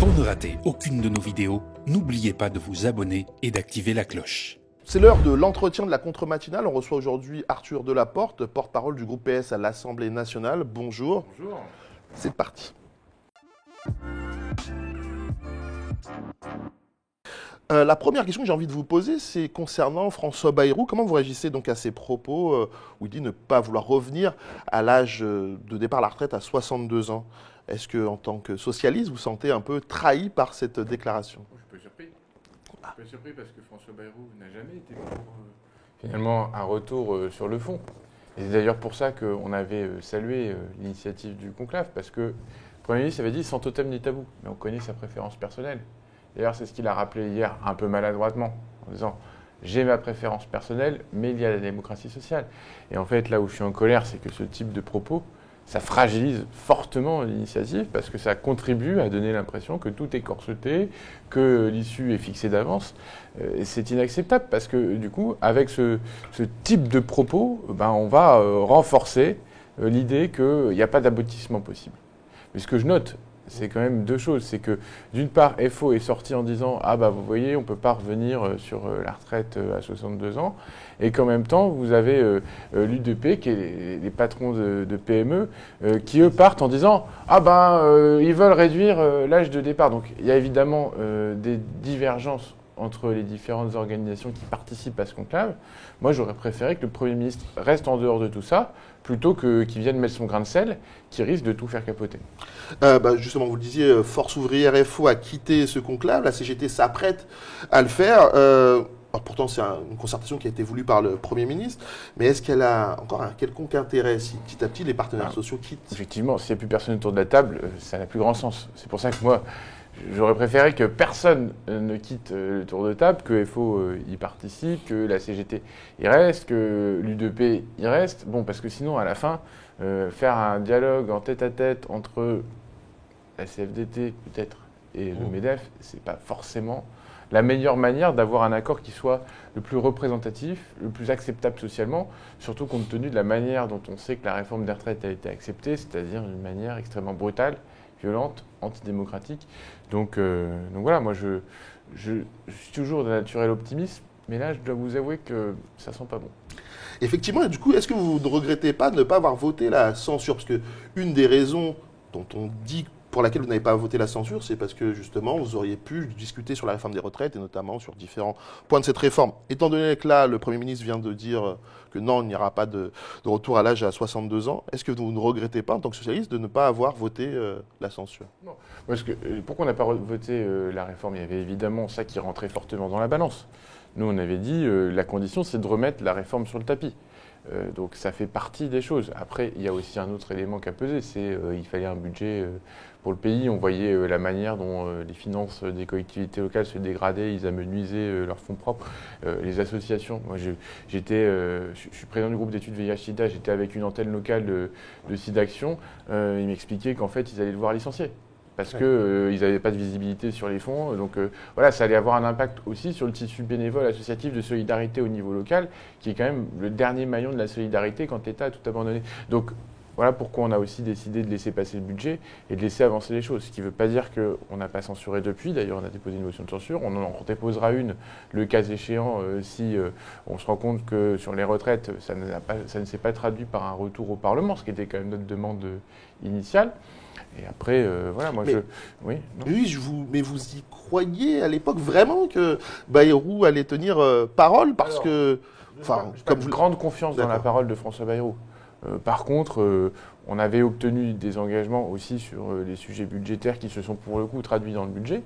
Pour ne rater aucune de nos vidéos, n'oubliez pas de vous abonner et d'activer la cloche. C'est l'heure de l'entretien de la contre-matinale. On reçoit aujourd'hui Arthur Delaporte, porte-parole du groupe PS à l'Assemblée nationale. Bonjour. Bonjour. C'est parti. La première question que j'ai envie de vous poser, c'est concernant François Bayrou. Comment vous réagissez donc à ses propos où il dit ne pas vouloir revenir à l'âge de départ à la retraite à 62 ans? Est-ce que, en tant que socialiste, vous sentez un peu trahi par cette déclaration? Je suis peu surpris. Je suis peu surpris parce que François Bayrou n'a jamais été pour finalement un retour sur le fond. Et c'est d'ailleurs pour ça qu'on avait salué l'initiative du conclave, parce que le Premier ministre avait dit sans totem ni tabou, mais on connaît sa préférence personnelle. D'ailleurs, c'est ce qu'il a rappelé hier, un peu maladroitement, en disant « j'ai ma préférence personnelle, mais il y a la démocratie sociale ». Et en fait, là où je suis en colère, c'est que ce type de propos, ça fragilise fortement l'initiative, parce que ça contribue à donner l'impression que tout est corseté, que l'issue est fixée d'avance. Et c'est inacceptable, parce que du coup, avec ce type de propos, on va renforcer l'idée qu'il n'y a pas d'aboutissement possible. Mais ce que je note, c'est quand même deux choses. C'est que, d'une part, FO est sorti en disant « Ah bah vous voyez, on ne peut pas revenir sur la retraite à 62 ans ». Et qu'en même temps, vous avez l'UDP, qui est les patrons de PME, qui eux partent en disant « Ah ben, ils veulent réduire l'âge de départ ». Donc il y a évidemment des divergences entre les différentes organisations qui participent à ce conclave. Moi, j'aurais préféré que le Premier ministre reste en dehors de tout ça, plutôt qu'il vienne mettre son grain de sel, qui risque de tout faire capoter. Justement, vous le disiez, Force ouvrière FO a quitté ce conclave, la CGT s'apprête à le faire. Alors pourtant, c'est une concertation qui a été voulue par le Premier ministre, mais est-ce qu'elle a encore un quelconque intérêt si petit à petit les partenaires sociaux quittent? Effectivement, s'il n'y a plus personne autour de la table, ça n'a plus grand sens. C'est pour ça que moi, j'aurais préféré que personne ne quitte le tour de table, que FO y participe, que la CGT y reste, que l'UDP y reste. Bon, parce que sinon, à la fin, faire un dialogue en tête-à-tête entre la CFDT, peut-être, et le MEDEF, c'est pas forcément la meilleure manière d'avoir un accord qui soit le plus représentatif, le plus acceptable socialement, surtout compte tenu de la manière dont on sait que la réforme des retraites a été acceptée, c'est-à-dire d'une manière extrêmement brutale, violente, antidémocratique. Donc voilà, moi je suis toujours de naturel optimiste, mais là je dois vous avouer que ça sent pas bon. Effectivement, et du coup, est-ce que vous ne regrettez pas de ne pas avoir voté la censure? Parce que une des raisons dont on dit pour laquelle vous n'avez pas voté la censure, c'est parce que justement, vous auriez pu discuter sur la réforme des retraites et notamment sur différents points de cette réforme. Étant donné que là, le Premier ministre vient de dire que non, il n'y aura pas de retour à l'âge à 62 ans, est-ce que vous ne regrettez pas, en tant que socialiste, de ne pas avoir voté la censure? Non. Parce que, pourquoi on n'a pas voté la réforme? Il y avait évidemment ça qui rentrait fortement dans la balance. Nous, on avait dit la condition, c'est de remettre la réforme sur le tapis. Donc ça fait partie des choses. Après, il y a aussi un autre élément qui a pesé, c'est il fallait un budget pour le pays. On voyait la manière dont les finances des collectivités locales se dégradaient, ils amenuisaient leurs fonds propres. Les associations, moi je suis président du groupe d'études VIH-Sida, j'étais avec une antenne locale de SIDAction, ils m'expliquaient qu'en fait ils allaient devoir licencier. Parce qu'ils n'avaient pas de visibilité sur les fonds. Donc voilà, ça allait avoir un impact aussi sur le tissu bénévole associatif de solidarité au niveau local, qui est quand même le dernier maillon de la solidarité quand l'État a tout abandonné. Donc voilà pourquoi on a aussi décidé de laisser passer le budget et de laisser avancer les choses. Ce qui ne veut pas dire qu'on n'a pas censuré depuis. D'ailleurs, on a déposé une motion de censure. On en déposera une, le cas échéant, si on se rend compte que sur les retraites, ça ne s'est pas traduit par un retour au Parlement, ce qui était quand même notre demande initiale. Et après, voilà, moi Oui, non. Oui, mais vous y croyez à l'époque vraiment que Bayrou allait tenir parole? Parce que... Comme grande confiance dans la parole de François Bayrou. Par contre, on avait obtenu des engagements aussi sur les sujets budgétaires qui se sont pour le coup traduits dans le budget.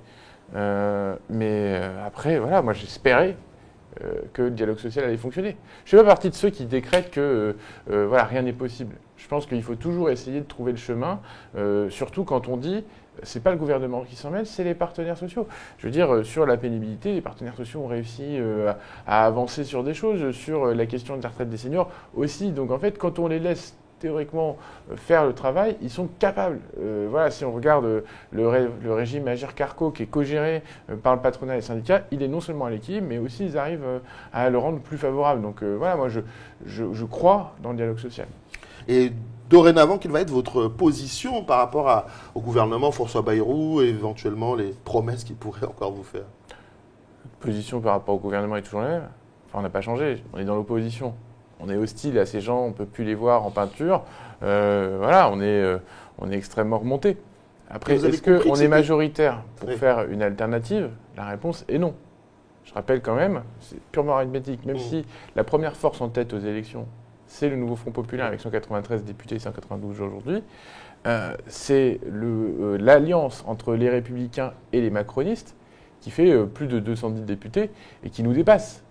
Mais après, voilà, moi j'espérais que le dialogue social allait fonctionner. Je ne fais pas partie de ceux qui décrètent que voilà, rien n'est possible. Je pense qu'il faut toujours essayer de trouver le chemin, surtout quand on dit c'est pas le gouvernement qui s'en mêle, c'est les partenaires sociaux. Je veux dire, sur la pénibilité, les partenaires sociaux ont réussi à avancer sur des choses, sur la question de la retraite des seniors aussi. Donc en fait, quand on les laisse théoriquement faire le travail, ils sont capables. Voilà, si on regarde le régime Agirc-Arrco qui est co-géré par le patronat et les syndicats, il est non seulement à l'équilibre, mais aussi ils arrivent à le rendre plus favorable. Donc voilà, moi je crois dans le dialogue social. Et dorénavant, quelle va être votre position par rapport au gouvernement François Bayrou et éventuellement les promesses qu'il pourrait encore vous faire? Position par rapport au gouvernement est toujours la même. Enfin, on n'a pas changé. On est dans l'opposition. On est hostile à ces gens. On ne peut plus les voir en peinture. Voilà, on est extrêmement remonté. Après, est-ce qu'on est majoritaire pour faire une alternative? La réponse est non. Je rappelle quand même, c'est purement arithmétique, même si la première force en tête aux élections, c'est le nouveau Front populaire avec 193 députés et 192 aujourd'hui, c'est l'alliance entre les Républicains et les macronistes qui fait plus de 210 députés et qui nous dépasse.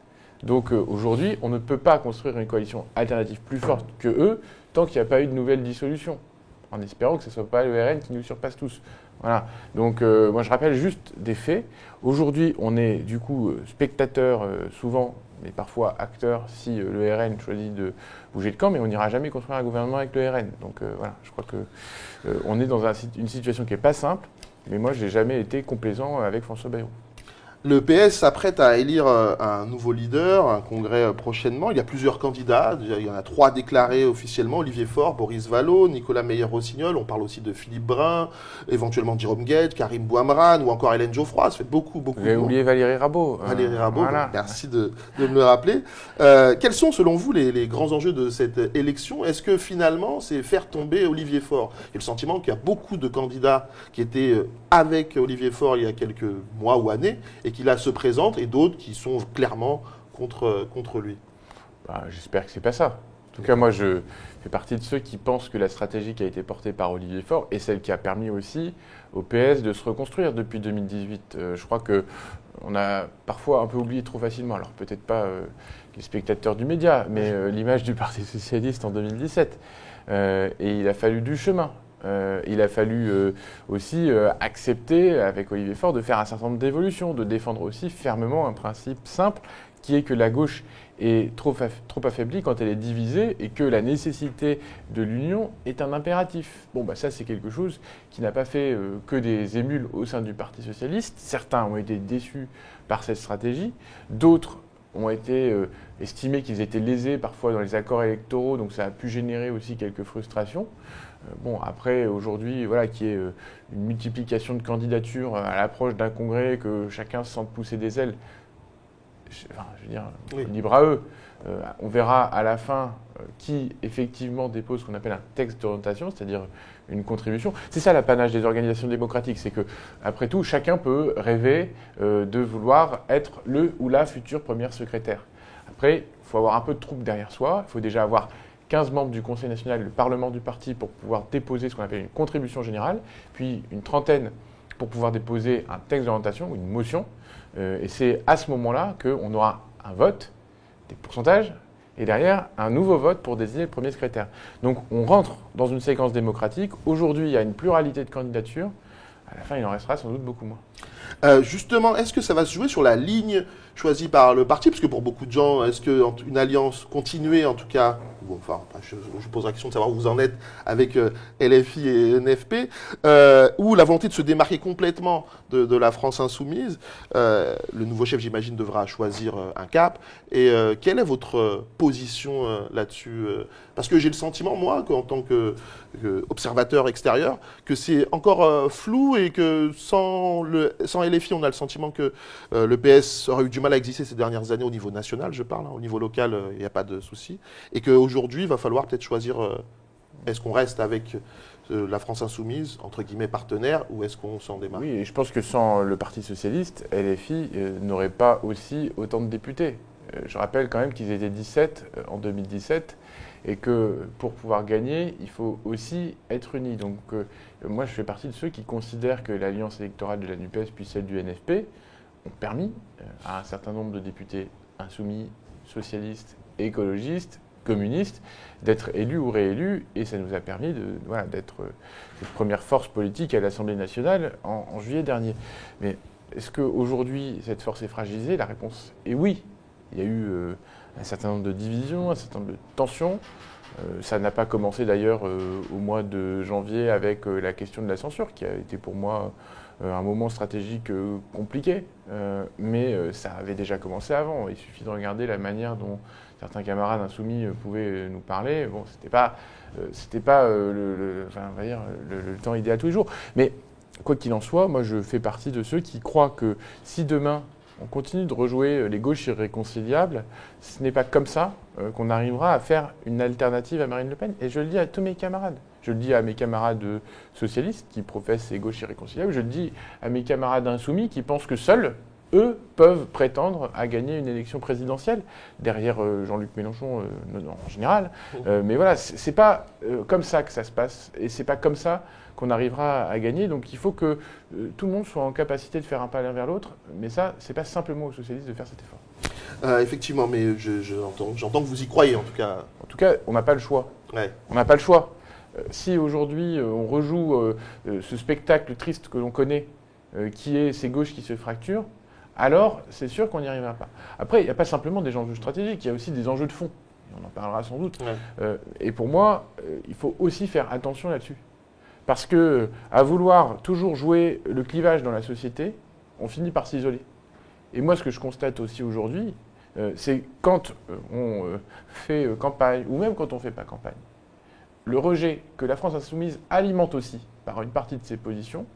Donc aujourd'hui, on ne peut pas construire une coalition alternative plus forte que eux tant qu'il n'y a pas eu de nouvelle dissolution, en espérant que ce ne soit pas le RN qui nous surpasse tous. Voilà. Donc moi je rappelle juste des faits. Aujourd'hui, on est du coup spectateur souvent, mais parfois acteur si le RN choisit de bouger de camp, mais on n'ira jamais construire un gouvernement avec le RN. Donc voilà, je crois qu'on est dans une situation qui n'est pas simple, mais moi je n'ai jamais été complaisant avec François Bayrou. Le PS s'apprête à élire un nouveau leader, un congrès prochainement. Il y a plusieurs candidats. Il y en a 3 déclarés officiellement. Olivier Faure, Boris Vallaud, Nicolas Meyer-Rossignol. On parle aussi de Philippe Brun, éventuellement Jérôme Guedj, Karim Bouamran ou encore Hélène Geoffroy. Ça fait beaucoup Vous avez oublié Valérie Rabault. Valérie Rabault, voilà. Merci de me le rappeler. Quels sont selon vous les grands enjeux de cette élection? Est-ce que finalement c'est faire tomber Olivier Faure? J'ai le sentiment qu'il y a beaucoup de candidats qui étaient avec Olivier Faure il y a quelques mois ou années et qui là se présentent, et d'autres qui sont clairement contre lui. J'espère que c'est pas ça. En tout cas, moi, je fais partie de ceux qui pensent que la stratégie qui a été portée par Olivier Faure est celle qui a permis aussi au PS de se reconstruire depuis 2018. Je crois qu'on a parfois un peu oublié trop facilement, alors peut-être pas les spectateurs du média, mais l'image du Parti socialiste en 2017. Et il a fallu du chemin. Il a fallu aussi accepter avec Olivier Faure de faire un certain nombre d'évolutions, de défendre aussi fermement un principe simple qui est que la gauche est trop affaiblie quand elle est divisée et que la nécessité de l'union est un impératif. Bon, ça c'est quelque chose qui n'a pas fait que des émules au sein du Parti socialiste. Certains ont été déçus par cette stratégie, d'autres ont été estimés qu'ils étaient lésés parfois dans les accords électoraux, donc ça a pu générer aussi quelques frustrations. Après, aujourd'hui, voilà, qu'il y ait une multiplication de candidatures à l'approche d'un congrès, que chacun se sente pousser des ailes, je veux dire, libre à eux. On verra à la fin qui, effectivement, dépose ce qu'on appelle un texte d'orientation, c'est-à-dire une contribution. C'est ça l'apanage des organisations démocratiques, c'est que, après tout, chacun peut rêver de vouloir être le ou la future première secrétaire. Après, il faut avoir un peu de troupe derrière soi, il faut déjà avoir 15 membres du Conseil national, le Parlement du parti, pour pouvoir déposer ce qu'on appelle une contribution générale, puis une trentaine pour pouvoir déposer un texte d'orientation ou une motion. Et c'est à ce moment-là qu'on aura un vote, des pourcentages, et derrière, un nouveau vote pour désigner le premier secrétaire. Donc on rentre dans une séquence démocratique. Aujourd'hui, il y a une pluralité de candidatures. À la fin, il en restera sans doute beaucoup moins. Justement, est-ce que ça va se jouer sur la ligne choisie par le parti? Parce que pour beaucoup de gens, est-ce qu'une alliance continuée, en tout cas, je pose la question de savoir où vous en êtes avec LFI et NFP, ou la volonté de se démarquer complètement de la France insoumise? Le nouveau chef, j'imagine, devra choisir un cap. Et quelle est votre position là-dessus? Parce que j'ai le sentiment, moi, qu'en tant qu'observateur extérieur, que c'est encore flou et que sans LFI, on a le sentiment que le PS aurait eu du mal à exister ces dernières années au niveau national, je parle. Au niveau local, il n'y a pas de souci. Et qu'aujourd'hui, il va falloir peut-être choisir, est-ce qu'on reste avec la France insoumise, entre guillemets partenaire, ou est-ce qu'on s'en démarque? Oui, et je pense que sans le Parti socialiste, LFI n'aurait pas aussi autant de députés. Je rappelle quand même qu'ils étaient 17 en 2017 et que pour pouvoir gagner, il faut aussi être unis. Donc moi, je fais partie de ceux qui considèrent que l'alliance électorale de la NUPES puis celle du NFP ont permis à un certain nombre de députés insoumis, socialistes, écologistes, communistes, d'être élus ou réélus, et ça nous a permis d'être cette première force politique à l'Assemblée nationale en juillet dernier. Mais est-ce qu'aujourd'hui, cette force est fragilisée? La réponse est oui. Il y a eu un certain nombre de divisions, un certain nombre de tensions. Ça n'a pas commencé d'ailleurs au mois de janvier avec la question de la censure, qui a été pour moi un moment stratégique compliqué, mais ça avait déjà commencé avant. Il suffit de regarder la manière dont certains camarades insoumis pouvaient nous parler. Bon, c'était pas c'était pas on va dire, le temps idéal tous les jours. Mais quoi qu'il en soit, moi je fais partie de ceux qui croient que si demain on continue de rejouer les gauches irréconciliables, ce n'est pas comme ça qu'on arrivera à faire une alternative à Marine Le Pen. Et je le dis à tous mes camarades. Je le dis à mes camarades socialistes qui professent ces gauches irréconciliables. Je le dis à mes camarades insoumis qui pensent que seuls, eux, peuvent prétendre à gagner une élection présidentielle, derrière Jean-Luc Mélenchon en général. Mais voilà, c'est pas comme ça que ça se passe. Et c'est pas comme ça qu'on arrivera à gagner. Donc il faut que tout le monde soit en capacité de faire un pas l'un vers l'autre. Mais ça, c'est pas simplement aux socialistes de faire cet effort. Effectivement, mais j'entends que vous y croyez en tout cas. En tout cas, on n'a pas le choix. Ouais. On n'a pas le choix. Si aujourd'hui on rejoue ce spectacle triste que l'on connaît, qui est ces gauches qui se fracturent, alors c'est sûr qu'on n'y arrivera pas. Après, il n'y a pas simplement des enjeux stratégiques, il y a aussi des enjeux de fond. On en parlera sans doute. Ouais. Et pour moi, il faut aussi faire attention là-dessus. Parce que à vouloir toujours jouer le clivage dans la société, on finit par s'isoler. Et moi, ce que je constate aussi aujourd'hui, c'est quand on fait campagne, ou même quand on ne fait pas campagne, le rejet que la France insoumise alimente aussi par une partie de ses positions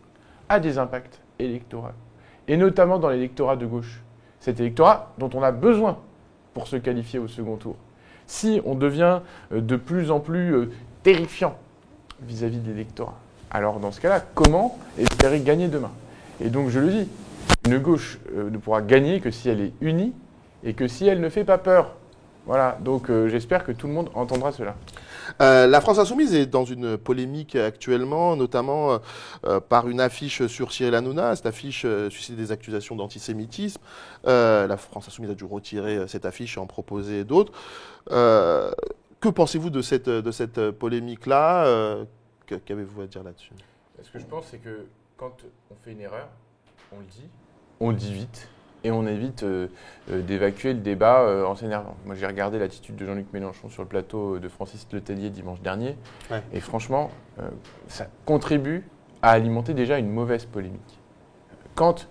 a des impacts électoraux. Et notamment dans l'électorat de gauche. Cet électorat dont on a besoin pour se qualifier au second tour. Si on devient de plus en plus terrifiant vis-à-vis de l'électorat, alors dans ce cas-là, comment espérer gagner demain? Et donc je le dis, une gauche ne pourra gagner que si elle est unie et que si elle ne fait pas peur. Voilà, donc j'espère que tout le monde entendra cela. La France insoumise est dans une polémique actuellement, notamment par une affiche sur Cyril Hanouna. Cette affiche suscite des accusations d'antisémitisme. La France insoumise a dû retirer cette affiche et en proposer d'autres. Que pensez-vous de cette polémique-là? Qu'avez-vous à dire là-dessus? Ce que je pense, c'est que quand on fait une erreur, on le dit vite. Et on évite d'évacuer le débat en s'énervant. Moi, j'ai regardé l'attitude de Jean-Luc Mélenchon sur le plateau de Francis Letellier dimanche dernier. Ouais. Et franchement, ça contribue à alimenter déjà une mauvaise polémique. Quand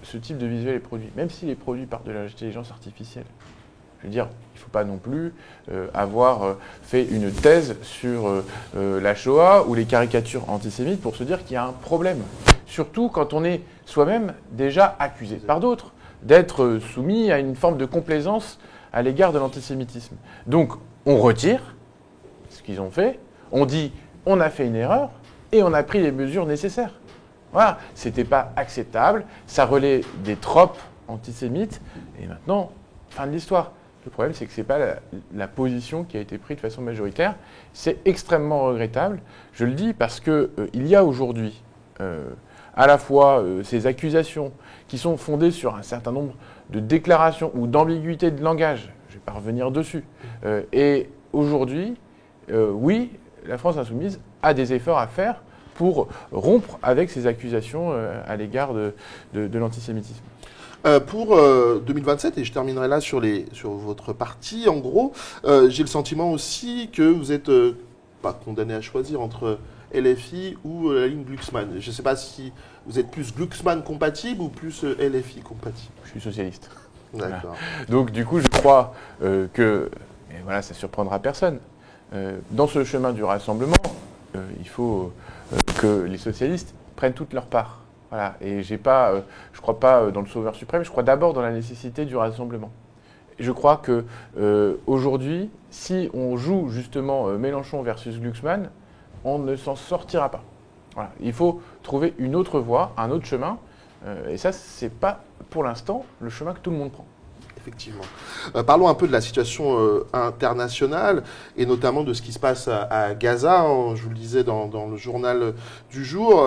ce type de visuel est produit, même s'il est produit par de l'intelligence artificielle, je veux dire, il ne faut pas non plus avoir fait une thèse sur la Shoah ou les caricatures antisémites pour se dire qu'il y a un problème. Surtout quand on est soi-même déjà accusé par d'autres d'être soumis à une forme de complaisance à l'égard de l'antisémitisme. Donc on retire ce qu'ils ont fait, on dit on a fait une erreur et on a pris les mesures nécessaires. Voilà, c'était pas acceptable, ça relaie des tropes antisémites et maintenant, fin de l'histoire. Le problème, c'est que ce n'est pas la position qui a été prise de façon majoritaire. C'est extrêmement regrettable. Je le dis parce qu'il y a aujourd'hui à la fois ces accusations qui sont fondées sur un certain nombre de déclarations ou d'ambiguïtés de langage. Je ne vais pas revenir dessus. Et aujourd'hui, oui, la France insoumise a des efforts à faire pour rompre avec ces accusations à l'égard de l'antisémitisme. Pour 2027, et je terminerai là sur votre parti, en gros, j'ai le sentiment aussi que vous êtes pas condamné à choisir entre LFI ou la ligne Glucksmann. Je ne sais pas si vous êtes plus Glucksmann compatible ou plus LFI compatible. Je suis socialiste. D'accord. Voilà. Donc du coup, je crois que, et voilà, ça ne surprendra personne, dans ce chemin du rassemblement, il faut que les socialistes prennent toute leur part. Voilà. Et je ne crois pas dans le sauveur suprême, je crois d'abord dans la nécessité du rassemblement. Je crois que aujourd'hui, si on joue justement Mélenchon versus Glucksmann, on ne s'en sortira pas. Voilà. Il faut trouver une autre voie, un autre chemin, et ça, c'est pas pour l'instant le chemin que tout le monde prend. Effectivement. Parlons un peu de la situation internationale et notamment de ce qui se passe à Gaza. Je vous le disais dans le journal du jour,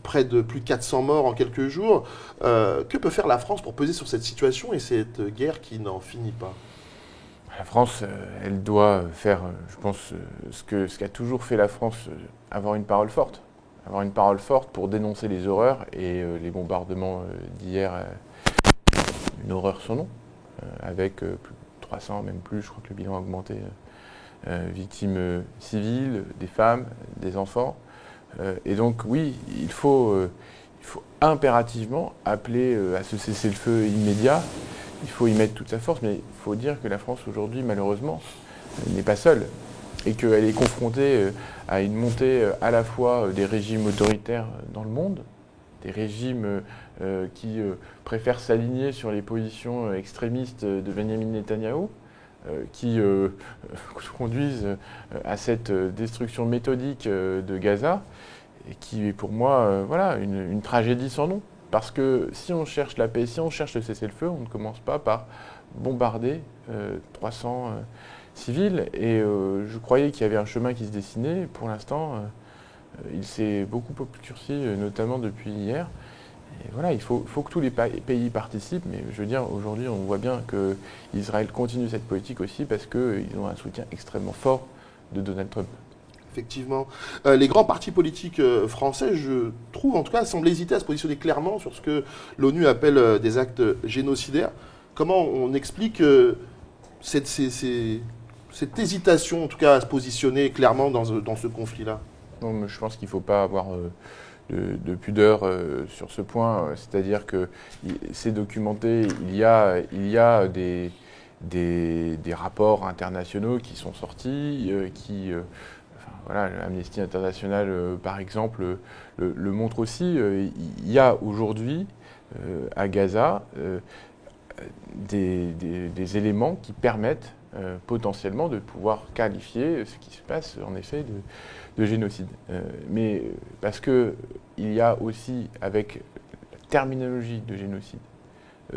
près de plus de 400 morts en quelques jours. Que peut faire la France pour peser sur cette situation et cette guerre qui n'en finit pas? La France, elle doit faire, je pense, ce qu'a toujours fait la France, avoir une parole forte. Avoir une parole forte pour dénoncer les horreurs et les bombardements d'hier. Une horreur sans nom, avec plus de 300, même plus, je crois que le bilan a augmenté, victimes civiles, des femmes, des enfants. Et donc oui, il faut impérativement appeler à ce cessez-le-feu immédiat. Il faut y mettre toute sa force, mais il faut dire que la France aujourd'hui, malheureusement, n'est pas seule. et qu'elle est confrontée à une montée à la fois des régimes autoritaires dans le monde, des régimes qui préfèrent s'aligner sur les positions extrémistes de Benjamin Netanyahou, qui conduisent à cette destruction méthodique de Gaza, et qui est pour moi voilà, une tragédie sans nom. Parce que si on cherche la paix, si on cherche le cessez-le-feu, on ne commence pas par bombarder 300 civils. Et je croyais qu'il y avait un chemin qui se dessinait. Pour l'instant, il s'est beaucoup obscurci, notamment depuis hier. Et voilà, il faut que tous les pays participent, mais je veux dire, aujourd'hui, on voit bien qu'Israël continue cette politique aussi parce qu'ils ont un soutien extrêmement fort de Donald Trump. Effectivement. Les grands partis politiques français, je trouve en tout cas, semblent hésiter à se positionner clairement sur ce que l'ONU appelle des actes génocidaires. Comment on explique cette hésitation, en tout cas, à se positionner clairement dans ce conflit-là? Non, mais je pense qu'il ne faut pas avoir de pudeur sur ce point. C'est-à-dire que c'est documenté, il y a des rapports internationaux qui sont sortis, voilà, Amnesty International, par exemple, le montre aussi. Il y a aujourd'hui, à Gaza, des éléments qui permettent potentiellement de pouvoir qualifier ce qui se passe, en effet, de génocide. Mais parce qu'il y a aussi, avec la terminologie de génocide,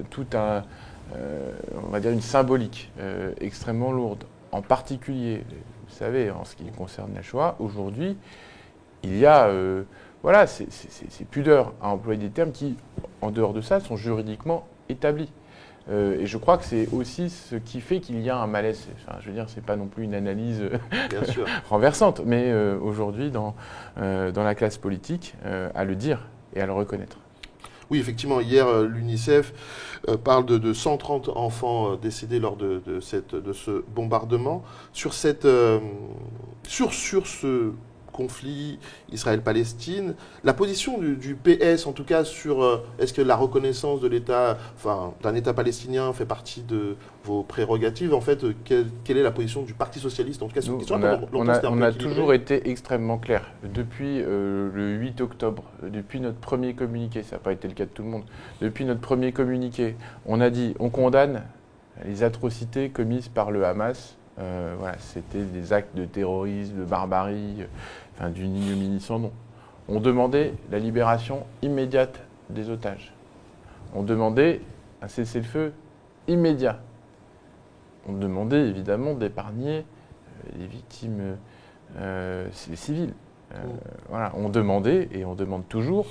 tout on va dire une symbolique extrêmement lourde. En particulier, vous savez, en ce qui concerne la Shoah, aujourd'hui, il y a voilà, ces pudeurs à employer des termes qui, en dehors de ça, sont juridiquement établis. Et je crois que c'est aussi ce qui fait qu'il y a un malaise. Enfin, je veux dire, c'est pas non plus une analyse Bien sûr. renversante, mais aujourd'hui, dans la classe politique, à le dire et à le reconnaître. Oui, effectivement, hier, l'UNICEF parle de 130 enfants décédés lors de ce bombardement. Sur ce conflit Israël-Palestine, la position du PS, en tout cas, sur est-ce que la reconnaissance de l'État, enfin, d'un État palestinien fait partie de vos prérogatives, en fait, quelle est la position du Parti socialiste, en tout cas, sur cette question? On a toujours été extrêmement clair. Depuis le 8 octobre, depuis notre premier communiqué, ça n'a pas été le cas de tout le monde, depuis notre premier communiqué, on a dit, on condamne les atrocités commises par le Hamas. Voilà, c'était des actes de terrorisme, de barbarie, d'une ignominie sans nom. On demandait la libération immédiate des otages. On demandait un cessez-le-feu immédiat. On demandait évidemment d'épargner les victimes civiles. Voilà, on demandait, et on demande toujours,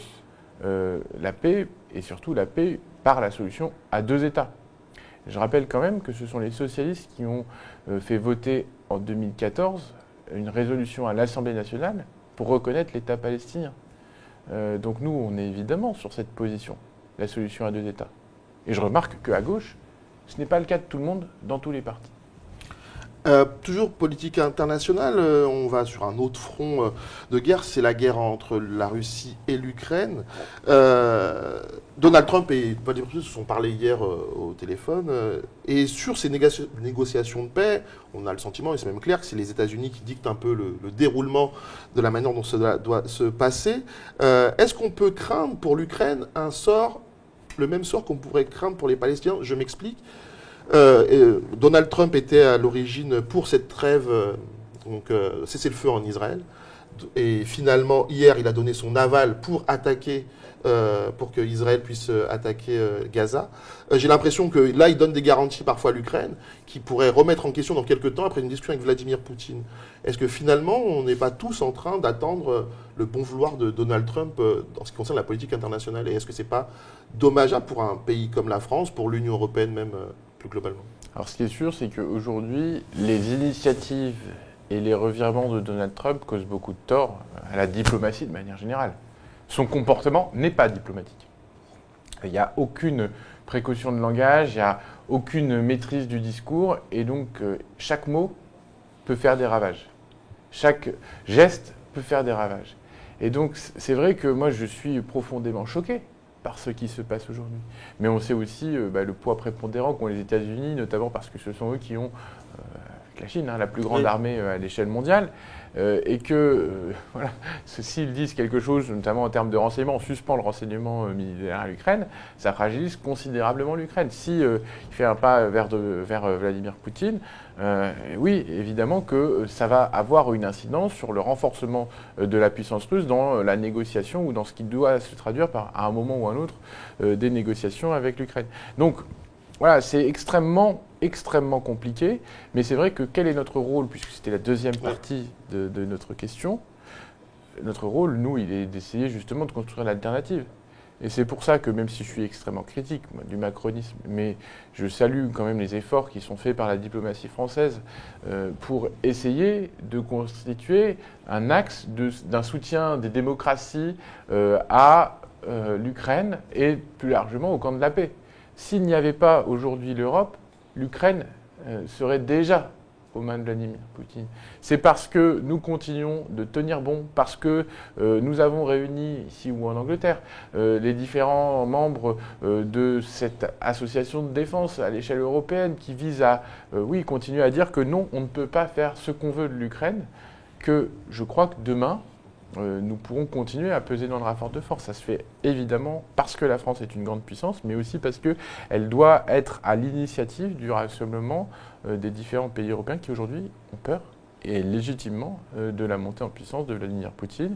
la paix, et surtout la paix par la solution à deux États. Je rappelle quand même que ce sont les socialistes qui ont fait voter en 2014 une résolution à l'Assemblée nationale pour reconnaître l'État palestinien. Donc nous, on est évidemment sur cette position, la solution à deux États. Et je remarque qu'à gauche, ce n'est pas le cas de tout le monde dans tous les partis. Toujours politique internationale, on va sur un autre front de guerre, c'est la guerre entre la Russie et l'Ukraine. Donald Trump et Vladimir Poutine se sont parlé hier au téléphone, et sur ces négociations de paix, on a le sentiment, et c'est même clair, que c'est les États-Unis qui dictent un peu le déroulement de la manière dont cela doit se passer. Est-ce qu'on peut craindre pour l'Ukraine le même sort qu'on pourrait craindre pour les Palestiniens? Je m'explique. Donald Trump était à l'origine pour cette trêve, cessez-le-feu en Israël. Et finalement, hier, il a donné son aval pour attaquer, pour que Israël puisse attaquer Gaza. J'ai l'impression que là, il donne des garanties parfois à l'Ukraine qui pourraient remettre en question dans quelques temps après une discussion avec Vladimir Poutine. Est-ce que finalement, on n'est pas tous en train d'attendre le bon vouloir de Donald Trump en ce qui concerne la politique internationale? Et est-ce que c'est pas dommageable pour un pays comme la France, pour l'Union européenne même plus globalement? Alors ce qui est sûr, c'est qu'aujourd'hui, les initiatives et les revirements de Donald Trump causent beaucoup de tort à la diplomatie de manière générale. Son comportement n'est pas diplomatique. Il n'y a aucune précaution de langage, il n'y a aucune maîtrise du discours, et donc chaque mot peut faire des ravages. Chaque geste peut faire des ravages. Et donc c'est vrai que moi je suis profondément choqué par ce qui se passe aujourd'hui. Mais on sait aussi le poids prépondérant qu'ont les États-Unis, notamment parce que ce sont eux qui ont, avec la Chine, la plus grande armée à l'échelle mondiale, et que, voilà, s'ils disent quelque chose, notamment en termes de renseignement, on suspend le renseignement militaire à l'Ukraine, ça fragilise considérablement l'Ukraine. Si il fait un pas vers Vladimir Poutine, oui, évidemment que ça va avoir une incidence sur le renforcement de la puissance russe dans la négociation ou dans ce qui doit se traduire par, à un moment ou à un autre, des négociations avec l'Ukraine. Donc, voilà, c'est extrêmement compliqué, mais c'est vrai que quel est notre rôle, puisque c'était la deuxième partie de notre question, notre rôle, nous, il est d'essayer justement de construire l'alternative. Et c'est pour ça que même si je suis extrêmement critique moi, du macronisme, mais je salue quand même les efforts qui sont faits par la diplomatie française pour essayer de constituer un axe d'un soutien des démocraties à l'Ukraine et plus largement au camp de la paix. S'il n'y avait pas aujourd'hui l'Europe, l'Ukraine serait déjà aux mains de Vladimir Poutine. C'est parce que nous continuons de tenir bon, parce que nous avons réuni, ici ou en Angleterre, les différents membres de cette association de défense à l'échelle européenne qui vise à, continuer à dire que non, on ne peut pas faire ce qu'on veut de l'Ukraine, que je crois que demain, nous pourrons continuer à peser dans le rapport de force. Ça se fait évidemment parce que la France est une grande puissance, mais aussi parce qu'elle doit être à l'initiative du rassemblement des différents pays européens qui aujourd'hui ont peur, et légitimement, de la montée en puissance de Vladimir Poutine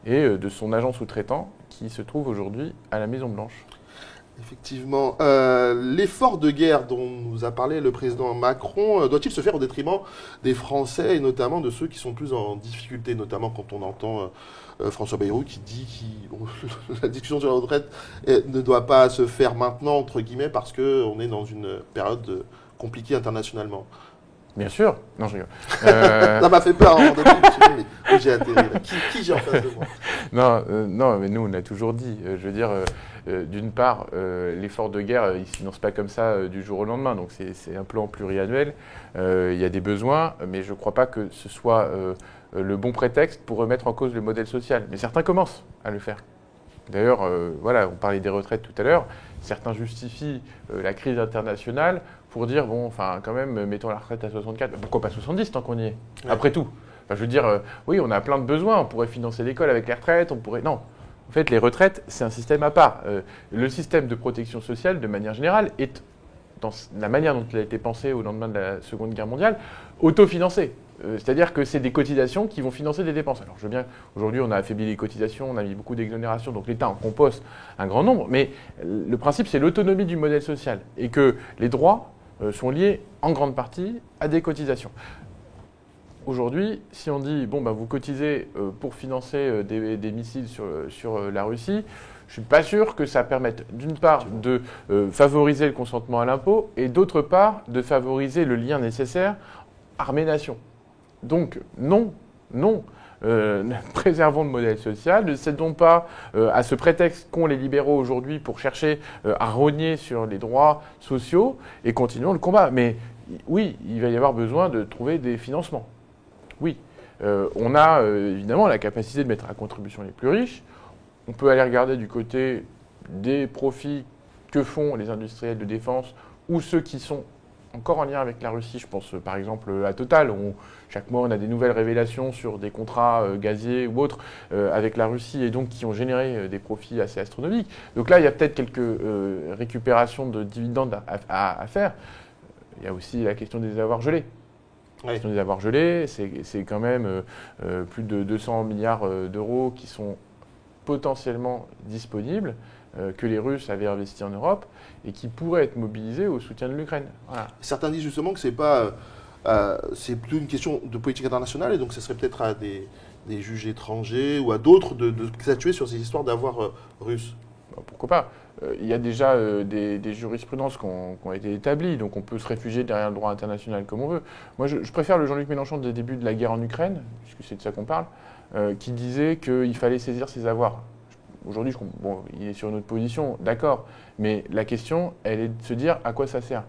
et de son agent sous-traitant qui se trouve aujourd'hui à la Maison-Blanche. Effectivement. L'effort de guerre dont nous a parlé le président Macron, doit-il se faire au détriment des Français et notamment de ceux qui sont plus en difficulté, notamment quand on entend François Bayrou qui dit que la discussion sur la retraite ne doit pas se faire maintenant, entre guillemets, parce qu'on est dans une période compliquée internationalement. Bien sûr. Non, je rigole. Ça m'a fait peur en début, mais j'ai atterri là. Qui j'ai en face de moi? Non, mais nous, on a toujours dit, je veux dire, d'une part, l'effort de guerre, il ne se finance pas comme ça du jour au lendemain, donc c'est un plan pluriannuel, il y a des besoins, mais je ne crois pas que ce soit le bon prétexte pour remettre en cause le modèle social. Mais certains commencent à le faire. D'ailleurs, voilà, on parlait des retraites tout à l'heure, certains justifient la crise internationale pour dire, bon, enfin, quand même, mettons la retraite à 64, pourquoi pas 70 tant qu'on y est, après tout. Enfin, je veux dire, oui, on a plein de besoins, on pourrait financer l'école avec les retraites, on pourrait... Non. En fait, les retraites, c'est un système à part. Le système de protection sociale, de manière générale, est, dans la manière dont il a été pensé au lendemain de la Seconde Guerre mondiale, autofinancé. C'est-à-dire que c'est des cotisations qui vont financer des dépenses. Alors, je veux bien, aujourd'hui, on a affaibli les cotisations, on a mis beaucoup d'exonérations, donc l'État en compose un grand nombre, mais le principe, c'est l'autonomie du modèle social et que les droits sont liés en grande partie à des cotisations. Aujourd'hui, si on dit, bon, vous cotisez pour financer des missiles sur la Russie, je ne suis pas sûr que ça permette, d'une part, de favoriser le consentement à l'impôt et d'autre part, de favoriser le lien nécessaire armée-nation. Donc, non. Préservons le modèle social, ne cédons pas à ce prétexte qu'ont les libéraux aujourd'hui pour chercher à rogner sur les droits sociaux et continuons le combat. Mais oui, il va y avoir besoin de trouver des financements. Oui, on a évidemment la capacité de mettre à contribution les plus riches. On peut aller regarder du côté des profits que font les industriels de défense ou ceux qui sont encore en lien avec la Russie. Je pense par exemple à Total, où chaque mois on a des nouvelles révélations sur des contrats gaziers ou autres avec la Russie et donc qui ont généré des profits assez astronomiques. Donc là, il y a peut-être quelques récupérations de dividendes à faire. Il y a aussi la question des avoirs gelés. La question des avoirs gelés, c'est quand même plus de 200 milliards d'euros qui sont potentiellement disponibles, que les Russes avaient investi en Europe et qui pourraient être mobilisés au soutien de l'Ukraine. Voilà. Certains disent justement que c'est plus une question de politique internationale et donc ce serait peut-être à des juges étrangers ou à d'autres de statuer sur ces histoires d'avoirs russes. Pourquoi pas? Il y a déjà des jurisprudences qui ont été établies, donc on peut se réfugier derrière le droit international comme on veut. Moi, je préfère le Jean-Luc Mélenchon des débuts de la guerre en Ukraine, puisque c'est de ça qu'on parle, qui disait qu'il fallait saisir ses avoirs. Aujourd'hui, il est sur une autre position, d'accord, mais la question, elle est de se dire à quoi ça sert.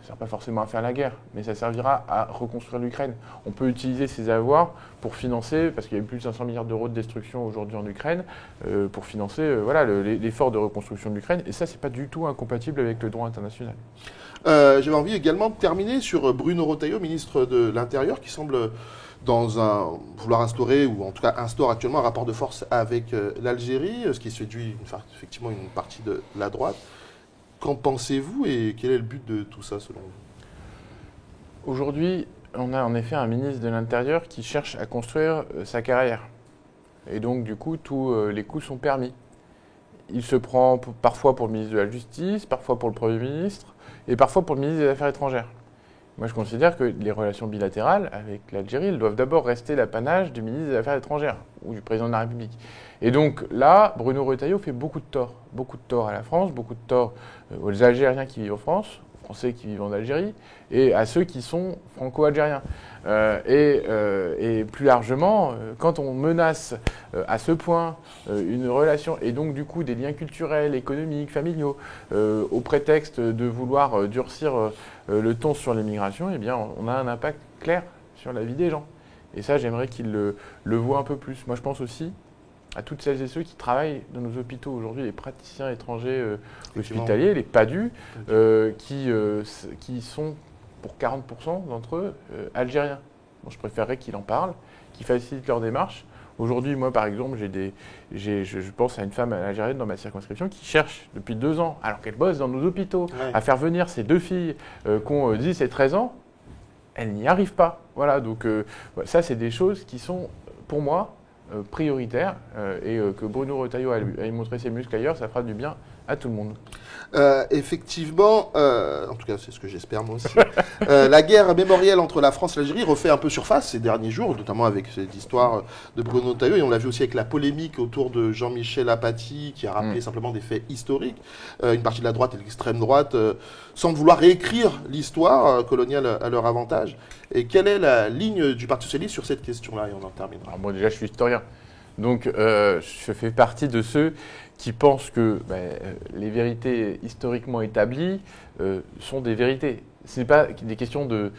ne sert pas forcément à faire la guerre, mais ça servira à reconstruire l'Ukraine. On peut utiliser ces avoirs pour financer, parce qu'il y a eu plus de 500 milliards d'euros de destruction aujourd'hui en Ukraine, pour financer l'effort de reconstruction de l'Ukraine. Et ça, ce n'est pas du tout incompatible avec le droit international. J'avais envie également de terminer sur Bruno Retailleau, ministre de l'Intérieur, qui semble vouloir instaurer, ou en tout cas instaure actuellement un rapport de force avec l'Algérie, ce qui séduit effectivement une partie de la droite. Qu'en pensez-vous et quel est le but de tout ça selon vous? Aujourd'hui, on a en effet un ministre de l'Intérieur qui cherche à construire sa carrière. Et donc, du coup, tous les coups sont permis. Il se prend parfois pour le ministre de la Justice, parfois pour le Premier ministre, et parfois pour le ministre des Affaires étrangères. Moi, je considère que les relations bilatérales avec l'Algérie, elles doivent d'abord rester l'apanage du ministre des Affaires étrangères ou du président de la République. Et donc là, Bruno Retailleau fait beaucoup de tort à la France, beaucoup de tort aux Algériens qui vivent en France, aux Français qui vivent en Algérie, et à ceux qui sont franco-algériens. Et plus largement, quand on menace à ce point une relation, et donc du coup des liens culturels, économiques, familiaux, au prétexte de vouloir durcir le ton sur l'immigration, eh bien on a un impact clair sur la vie des gens. Et ça, j'aimerais qu'ils le voient un peu plus. Moi, je pense aussi à toutes celles et ceux qui travaillent dans nos hôpitaux aujourd'hui, les praticiens étrangers hospitaliers, les PADU, qui sont pour 40% d'entre eux algériens. Bon, je préférerais qu'ils en parlent, qu'ils facilitent leur démarche. Aujourd'hui, moi, par exemple, je pense à une femme algérienne dans ma circonscription qui cherche depuis 2 ans, alors qu'elle bosse dans nos hôpitaux, à faire venir ses 2 filles qui ont 10 et 13 ans. Elle n'y arrive pas. Voilà, donc ça, c'est des choses qui sont, pour moi, prioritaires et que Bruno Retailleau a montré ses muscles ailleurs, ça fera du bien à tout le monde. Effectivement, en tout cas c'est ce que j'espère moi aussi, la guerre mémorielle entre la France et l'Algérie refait un peu surface ces derniers jours, notamment avec cette histoire de Bruno Retailleau, et on l'a vu aussi avec la polémique autour de Jean-Michel Apathy qui a rappelé simplement des faits historiques. Une partie de la droite et de l'extrême droite semblent vouloir réécrire l'histoire coloniale à leur avantage. Et quelle est la ligne du Parti socialiste sur cette question-là? Et on en terminera. Alors moi déjà je suis historien, donc je fais partie de ceux qui pensent que les vérités historiquement établies sont des vérités. Ce n'est pas des questions de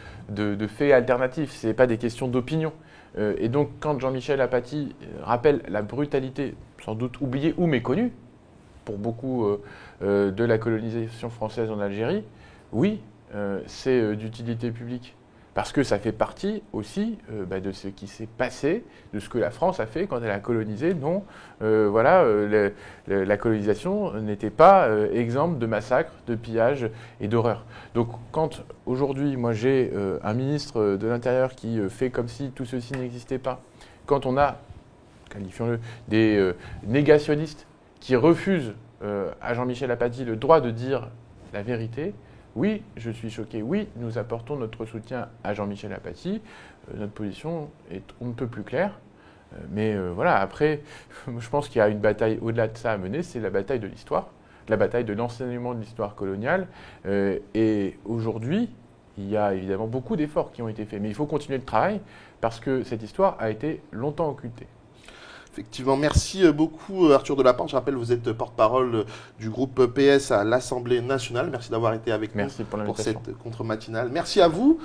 faits alternatifs, ce n'est pas des questions d'opinion. Et donc quand Jean-Michel Apathy rappelle la brutalité, sans doute oubliée ou méconnue, pour beaucoup de la colonisation française en Algérie, oui, c'est d'utilité publique. Parce que ça fait partie aussi de ce qui s'est passé, de ce que la France a fait quand elle a colonisé. Non, la colonisation n'était pas exemple de massacre, de pillage et d'horreur. Donc quand aujourd'hui, moi j'ai un ministre de l'Intérieur qui fait comme si tout ceci n'existait pas, quand on a, qualifions-le, des négationnistes qui refusent à Jean-Michel Apathy le droit de dire la vérité, oui, je suis choqué. Oui, nous apportons notre soutien à Jean-Michel Apathy. Notre position est on ne peut plus claire. Mais voilà, après, je pense qu'il y a une bataille au-delà de ça à mener, c'est la bataille de l'histoire, la bataille de l'enseignement de l'histoire coloniale. Et aujourd'hui, il y a évidemment beaucoup d'efforts qui ont été faits. Mais il faut continuer le travail parce que cette histoire a été longtemps occultée. Effectivement, merci beaucoup Arthur Delaporte. Je rappelle, vous êtes porte-parole du groupe PS à l'Assemblée nationale. Merci d'avoir été avec nous pour cette contre-matinale. Merci à vous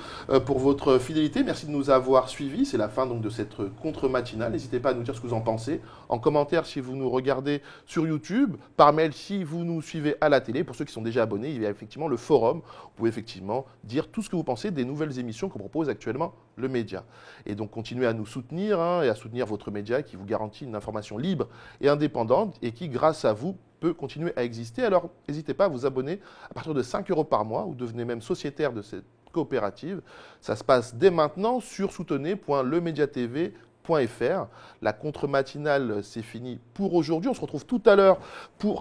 pour votre fidélité. Merci de nous avoir suivis. C'est la fin donc de cette contre-matinale. N'hésitez pas à nous dire ce que vous en pensez en commentaire si vous nous regardez sur YouTube, par mail si vous nous suivez à la télé. Pour ceux qui sont déjà abonnés, il y a effectivement le forum. Vous pouvez effectivement dire tout ce que vous pensez des nouvelles émissions que propose actuellement le média. Et donc continuez à nous soutenir et à soutenir votre média qui vous garantit une information libre et indépendante et qui, grâce à vous, peut continuer à exister. Alors, n'hésitez pas à vous abonner à partir de 5 € par mois ou devenez même sociétaire de cette coopérative. Ça se passe dès maintenant sur soutenez.lemediatv.fr. La contre-matinale, c'est fini pour aujourd'hui. On se retrouve tout à l'heure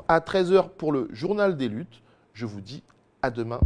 à 13 h pour le journal des luttes. Je vous dis à demain.